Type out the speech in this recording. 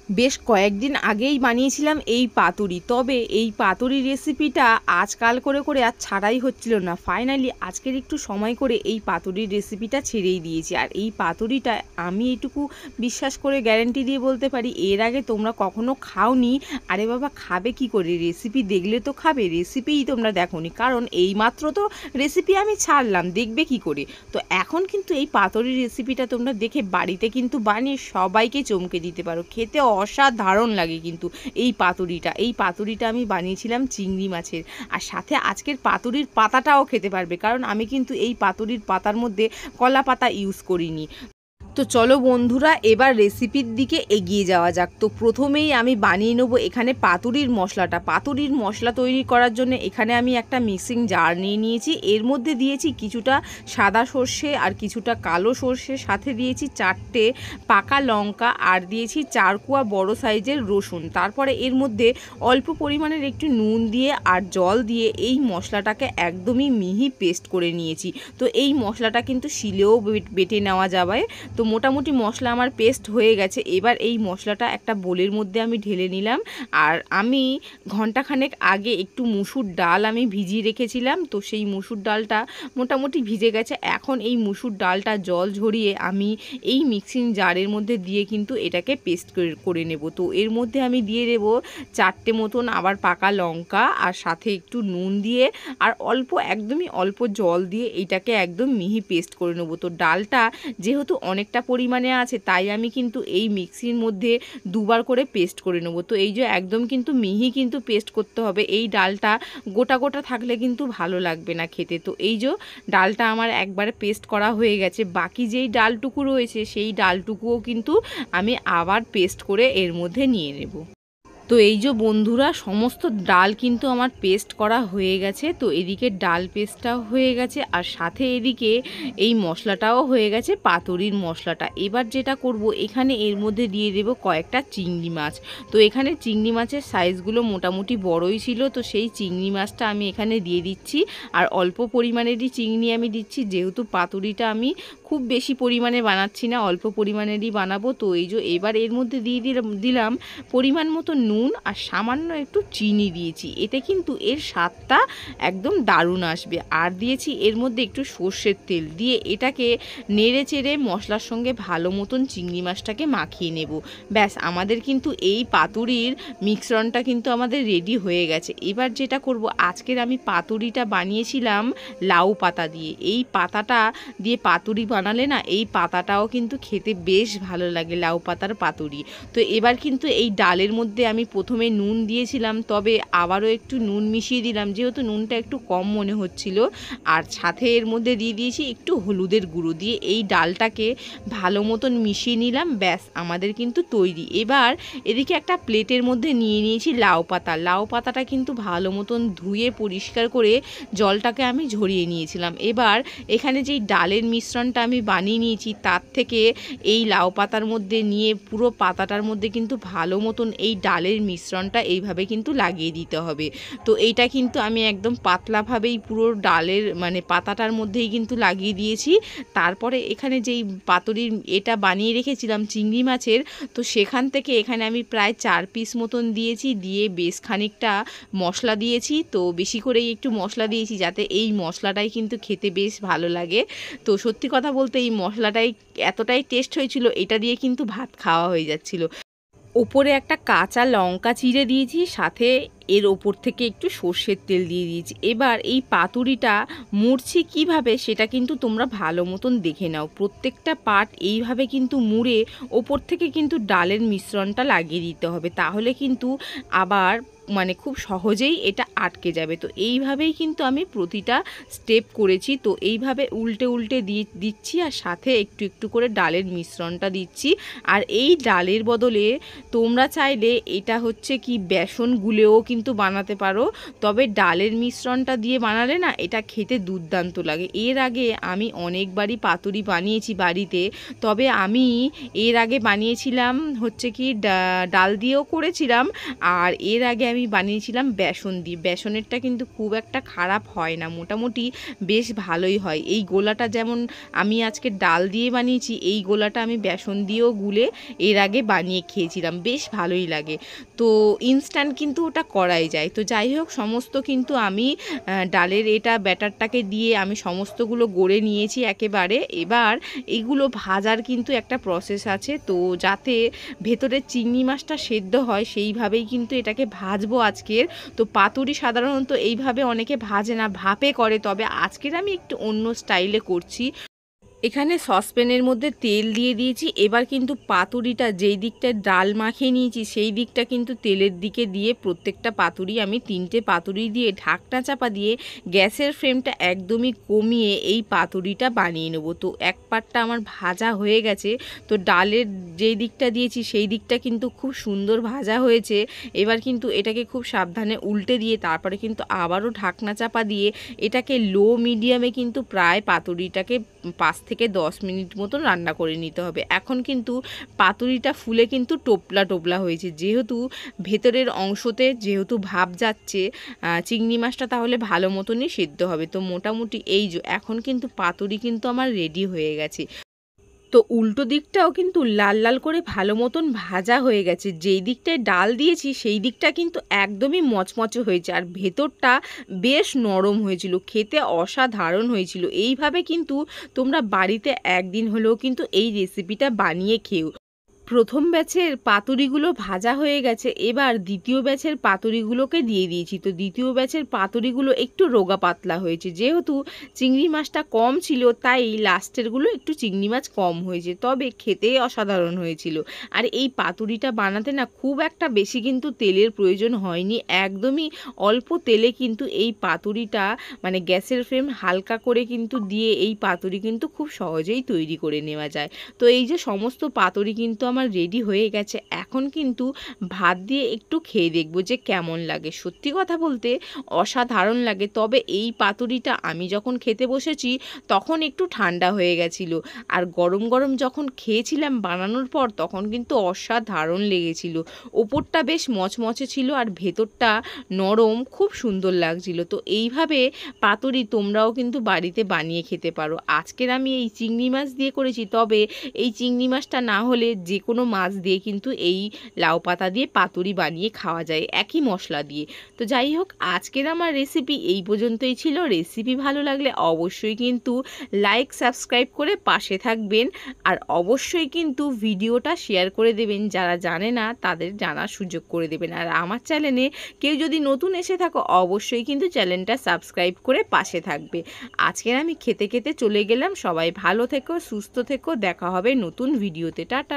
বেশ কয়েকদিন আগেই বানিয়েছিলাম এই পাতুরি, তবে এই পাতুরি রেসিপিটা আজকাল করে করে আর ছাড়াই হচ্ছিল না। ফাইনালি আজকের একটু সময় করে এই পাতুরির রেসিপিটা ছেড়েই দিয়েছি। আর এই পাতুরিটা আমি এইটুকু বিশ্বাস করে গ্যারেন্টি দিয়ে বলতে পারি, এর আগে তোমরা কখনো খাওনি। আরে বাবা, খাবে কি করে? রেসিপি দেখলে তো খাবে, রেসিপিই তোমরা দেখোনি। কারণ এইমাত্র তো রেসিপি আমি ছাড়লাম, দেখবে কি করে? তো এখন কিন্তু এই পাতুরির রেসিপিটা তোমরা দেখে বাড়িতে কিন্তু বানিয়ে সবাইকে চমকে দিতে পারো। খেতে অসাধারণ লাগে কিন্তু এই পাতুরিটা আমি বানিয়েছিলাম চিংড়ি মাছের। আর সাথে আজকের পাতুরির পাতাটাও খেতে পারবে, কারণ আমি কিন্তু এই পাতুরির পাতার মধ্যে কলা পাতা ইউজ করিনি। তো চলো বন্ধুরা, এবার রেসিপির দিকে এগিয়ে যাওয়া যাক। তো প্রথমেই আমি বানিয়ে নেবো এখানে পাতুরির মশলাটা। পাতুরির মশলা তৈরি করার জন্য এখানে আমি একটা মিক্সিং জার নিয়ে নিয়েছি। এর মধ্যে দিয়েছি কিছুটা সাদা সর্ষে আর কিছুটা কালো সর্ষে, সাথে দিয়েছি 4টে পাকা লঙ্কা আর দিয়েছি 4 কোয়া বড় সাইজের রসুন। তারপরে এর মধ্যে অল্প পরিমাণের একটু নুন দিয়ে আর জল দিয়ে এই মশলাটাকে একদমই মিহি পেস্ট করে নিয়েছি। তো এই মশলাটা কিন্তু শিলেও বেটে নেওয়া যাবে। তো মোটামুটি মশলা আমার পেস্ট হয়ে গেছে। এবার এই মশলাটা একটা বোলের মধ্যে আমি ঢেলে নিলাম। আর আমি ঘন্টাখানেক আগে একটু মুসুর ডাল আমি ভিজিয়ে রেখেছিলাম, তো সেই মুসুর ডালটা মোটামুটি ভিজে গেছে। এখন এই মুসুর ডালটা জল ঝরিয়ে আমি এই মিক্সিং জারের মধ্যে দিয়ে কিন্তু এটাকে পেস্ট করে নেব। তো এর মধ্যে আমি দিয়ে দেব 4টে মতন আবার পাকা লঙ্কা, আর সাথে একটু নুন দিয়ে আর একদমই অল্প জল দিয়ে এইটাকে একদম মিহি পেস্ট করে নেব। তো ডালটা যেহেতু অনেকটা পরিমাণে আছে, তাই আমি কিন্তু এই মিক্সির মধ্যে দুবার করে পেস্ট করে নেব। তো এই যে একদম কিন্তু মিহি কিন্তু পেস্ট করতে হবে। এই ডালটা গোটা গোটা থাকলে কিন্তু ভালো লাগবে না খেতে। তো এই যে ডালটা আমার একবারে পেস্ট করা হয়ে গেছে। বাকি যেই ডালটুকু রয়েছে সেই ডালটুকুও কিন্তু আমি আবার পেস্ট করে এর মধ্যে নিয়ে নেব। তো এই যে বন্ধুরা, সমস্ত ডাল কিন্তু আমার পেস্ট করা হয়ে গেছে। তো এদিকে ডাল পেস্টটাও হয়ে গেছে, আর সাথে এদিকে এই মশলাটাও হয়ে গেছে, পাতুরির মশলাটা। এবার যেটা করব, এখানে এর মধ্যে দিয়ে দেব কয়েকটা চিংড়ি মাছ। তো এখানে চিংড়ি মাছের সাইজগুলো মোটামুটি বড়ই ছিল, তো সেই চিংড়ি মাছটা আমি এখানে দিয়ে দিচ্ছি। আর অল্প পরিমাণেরই চিংড়ি আমি দিচ্ছি, যেহেতু পাতুরিটা আমি খুব বেশি পরিমাণে বানাচ্ছি না, অল্প পরিমাণেরই বানাবো। তো এই যে এবার এর মধ্যে দিয়ে দিলাম পরিমাণ মতো নুন আর সামান্য একটু চিনি দিয়েছি। এতে কিন্তু এর স্বাদটা একদম দারুণ আসবে। আর দিয়েছি এর মধ্যে একটু সর্ষের তেল দিয়ে এটাকে নেড়ে চেড়ে মশলার সঙ্গে ভালো মতন চিংড়ি মাছটাকে মাখিয়ে নেব। ব্যাস, আমাদের কিন্তু এই পাতুরির মিশ্রণটা কিন্তু আমাদের রেডি হয়ে গেছে। এবার যেটা করব, আজকের আমি পাতুরিটা বানিয়েছিলাম লাউ পাতা দিয়ে। এই পাতাটা দিয়ে পাতুরি বানালে না, এই পাতাটাও কিন্তু খেতে বেশ ভালো লাগে, লাউ পাতার পাতুরি। তো এবার কিন্তু এই ডালের মধ্যে আমি প্রথমে নুন দিয়েছিলাম, তবে আবারও একটু নুন মিশিয়ে দিলাম, যেহেতু নুনটা একটু কম মনে হচ্ছিল। আর সাথে এর মধ্যে দিয়ে দিয়েছি একটু হলুদের গুঁড়ো, দিয়ে এই ডালটাকে ভালো মতন মিশিয়ে নিলাম। ব্যাস, আমাদের কিন্তু তৈরি। এবার এদিকে একটা প্লেটের মধ্যে নিয়ে নিয়েছি লাউ পাতা। লাউ পাতাটা কিন্তু ভালো মতন ধুয়ে পরিষ্কার করে জলটাকে আমি ঝরিয়ে নিয়েছিলাম। এবার এখানে যেই ডালের মিশ্রণটা আমি বানিয়ে নিয়েছি, তার থেকে এই লাউ পাতার মধ্যে নিয়ে পুরো পাতাটার মধ্যে কিন্তু ভালো মতন এই ডালের মিশ্রণটা এইভাবে কিন্তু লাগিয়ে দিতে হবে। তো এইটা কিন্তু আমি একদম পাতলাভাবেই পুরো ডালের পাতাটার মধ্যেই কিন্তু লাগিয়ে দিয়েছি। তারপরে এখানে যেই পাতুরির এটা বানিয়ে রেখেছিলাম চিংড়ি মাছের, তো সেখান থেকে এখানে আমি প্রায় 4 পিস মতন দিয়েছি, দিয়ে বেশ খানিকটা মশলা দিয়েছি। তো বেশি করেই একটু মশলা দিয়েছি, যাতে এই মশলাটাই কিন্তু খেতে বেশ ভালো লাগে। তো সত্যি কথা বলতে এই মশলাটাই এতটাই টেস্ট হয়েছিল, এটা দিয়ে কিন্তু ভাত খাওয়া হয়ে যাচ্ছিল। ওপরে একটা কাঁচা লঙ্কা চিড়ে দিয়েছি, সাথে এর ওপর থেকে একটু সর্ষের তেল দিয়ে দিয়েছি। এবার এই পাতুরিটা মুড়ছি কিভাবে সেটা কিন্তু তোমরা ভালো মতন দেখে নাও। প্রত্যেকটা পার্ট এইভাবে কিন্তু মুড়ে ওপর থেকে কিন্তু ডালের মিশ্রণটা লাগিয়ে দিতে হবে, তাহলে কিন্তু আবার খুব সহজেই এটা আটকে যাবে। তো এইভাবেই কিন্তু আমি প্রতিটা স্টেপ করেছি। তো এইভাবে উল্টে উল্টে দিচ্ছি, আর সাথে একটু একটু করে ডালের মিশ্রণটা দিচ্ছি। আর এই ডালের বদলে তোমরা চাইলে এটা হচ্ছে কি বেসন গুলেও কিন্তু বানাতে পারো, তবে ডালের মিশ্রণটা দিয়ে বানালে না এটা খেতে দুর্দান্ত লাগে। এর আগে আমি অনেকবারই পাতুরি বানিয়েছি বাড়িতে, তবে আমি এর আগে বানিয়েছিলাম হচ্ছে কি ডাল দিয়েও করেছিলাম, আর এর আগে আমি বানিয়েছিলাম বেসন দিয়ে। বেসনেরটা কিন্তু খুব একটা খারাপ হয় না, মোটামুটি বেশ ভালোই হয়। এই গোলাটা যেমন আমি আজকে ডাল দিয়ে বানিয়েছি, এই গোলাটা আমি বেসন দিয়েও গুলে এর আগে বানিয়ে খেয়েছিলাম, বেশ ভালোই লাগে। তো ইনস্ট্যান্ট কিন্তু ওটা করাই যায়। তো যাই হোক, সমস্ত কিন্তু আমি ডালের এটা ব্যাটারটাকে দিয়ে আমি সমস্তগুলো গড়ে নিয়েছি একেবারে। এবার এইগুলো ভাজার কিন্তু একটা প্রসেস আছে, তো যাতে ভেতরের চিংড়ি মাছটা সেদ্ধ হয় সেইভাবেই কিন্তু এটাকে ভাজবো আজকের। তো পাতুরি সাধারণত এইভাবে অনেকে ভাজে না, ভাপে করে, তবে আজকের আমি একটু অন্য স্টাইলে করছি। এখানে সসপ্যানের মধ্যে তেল দিয়ে দিয়েছি। এবার কিন্তু পাতুরিটা যেই দিকটায় ডাল মাখিয়ে নিয়েছি সেই দিকটা কিন্তু তেলের দিকে দিয়ে প্রত্যেকটা পাতুরি আমি 3টে পাতুরি দিয়ে ঢাকনা চাপা দিয়ে গ্যাসের ফ্লেমটা একদমই কমিয়ে এই পাতুরিটা বানিয়ে নেব। তো এক পাটটা আমার ভাজা হয়ে গেছে, তো ডালের যেই দিকটা দিয়েছি সেই দিকটা কিন্তু খুব সুন্দর ভাজা হয়েছে। এবার কিন্তু এটাকে খুব সাবধানে উল্টে দিয়ে তারপরে কিন্তু আবারও ঢাকনা চাপা দিয়ে এটাকে লো মিডিয়ামে কিন্তু প্রায় পাতুরিটাকে 5 থেকে 10 মিনিট মতন রান্না করে নিতে হবে। এখন কিন্তু পাতুরিটা ফুলে কিন্তু টোপলা টোপলা হয়েছে, যেহেতু ভেতরের অংশতে যেহেতু ভাপ যাচ্ছে, চিংড়ি মাছটা তাহলে ভালো মতনই সেদ্ধ হবে। তো মোটামুটি এই যে এখন কিন্তু পাতুরি কিন্তু আমার রেডি হয়ে গেছে। তো উল্টো দিকটাও কিন্তু লাল লাল করে ভালো মতন ভাজা হয়ে গেছে। যেই দিকটায় ডাল দিয়েছি সেই দিকটা কিন্তু একদমই মচমচে হয়েছে, আর ভেতরটা বেশ নরম হয়েছিল, খেতে অসাধারণ হয়েছিল। এইভাবে কিন্তু তোমরা বাড়িতে একদিন হলেও কিন্তু এই রেসিপিটা বানিয়ে খেও। প্রথম ব্যাচের পাতুরিগুলো ভাজা হয়ে গেছে, এবার দ্বিতীয় ব্যাচের পাতুরিগুলোকে দিয়ে দিয়েছি। তো দ্বিতীয় ব্যাচের পাতুরিগুলো একটু রোগা পাতলা হয়েছে, যেহেতু চিংড়ি মাছটা কম ছিল তাই লাস্টেরগুলো একটু চিংড়ি মাছ কম হয়েছে, তবে খেতে অসাধারণ হয়েছিল। আর এই পাতুরিটা বানাতে না খুব একটা বেশি কিন্তু তেলের প্রয়োজন হয়নি, একদমই অল্প তেলে কিন্তু এই পাতুরিটা মানে গ্যাসের ফ্লেম হালকা করে কিন্তু দিয়ে এই পাতুরি কিন্তু খুব সহজেই তৈরি করে নেওয়া যায়। তো এই যে সমস্ত পাতুরি কিন্তু আমার রেডি হয়ে গেছে, এখন কিন্তু ভাত দিয়ে একটু খেয়ে দেখবো যে কেমন লাগে। সত্যি কথা বলতে অসাধারণ লাগে, তবে এই পাতুরিটা আমি যখন খেতে বসেছি তখন একটু ঠান্ডা হয়ে গেছিল, আর গরম গরম যখন খেয়েছিলাম বানানোর পর তখন কিন্তু অসাধারণ লেগেছিল। ওপরটা বেশ মচমচে ছিল আর ভেতরটা নরম, খুব সুন্দর লাগছিল। তো এইভাবে পাতুরি তোমরাও কিন্তু বাড়িতে বানিয়ে খেতে পারো। আজকের আমি এই চিংড়ি মাছ দিয়ে করেছি, তবে এই চিংড়ি মাছটা না হলে যে কোনো মাছ দিয়ে কিন্তু এই লাউ পাতা দিয়ে পাতুরি বানিয়ে খাওয়া যায় একই মশলা দিয়ে। তো যাই হোক, আজকের আমার রেসিপি এই পর্যন্তই ছিল। রেসিপি ভালো লাগলে অবশ্যই কিন্তু লাইক সাবস্ক্রাইব করে পাশে থাকবেন, আর অবশ্যই কিন্তু ভিডিওটা শেয়ার করে দেবেন, যারা জানে না তাদের জানার সুযোগ করে দেবেন। আর আমার চ্যানেলে কেউ যদি নতুন এসে থাকো অবশ্যই কিন্তু চ্যানেলটা সাবস্ক্রাইব করে পাশে থাকবে। আজকের আমি খেতে খেতে চলে গেলাম। সবাই ভালো থেকো, সুস্থ থেকো, দেখা হবে নতুন ভিডিওতে। টাটা।